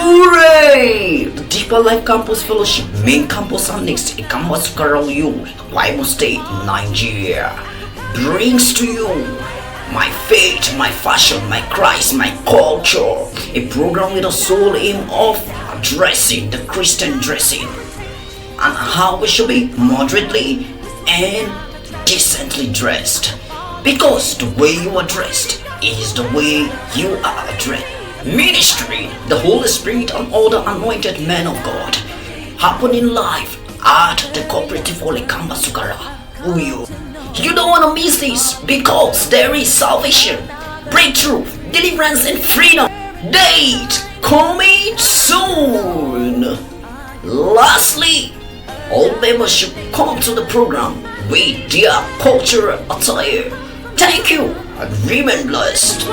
Hooray! The Deeper Life Campus Fellowship main campus annex in Campus Karayu, Kwaimu State, Nigeria, brings to you my faith, my fashion, my Christ, my culture, a program with a sole aim of addressing the Christian dressing and how we should be moderately and decently dressed, because the way you are dressed is the way you are addressed. Ministry, the Holy Spirit and all the anointed men of God, happening live at the Cooperative Ole Kamba Sukara, Uyo. You don't want to miss this, because there is salvation, breakthrough, deliverance and freedom. Date coming soon. Lastly, all members should come to the program with their cultural attire. Thank you and remain blessed.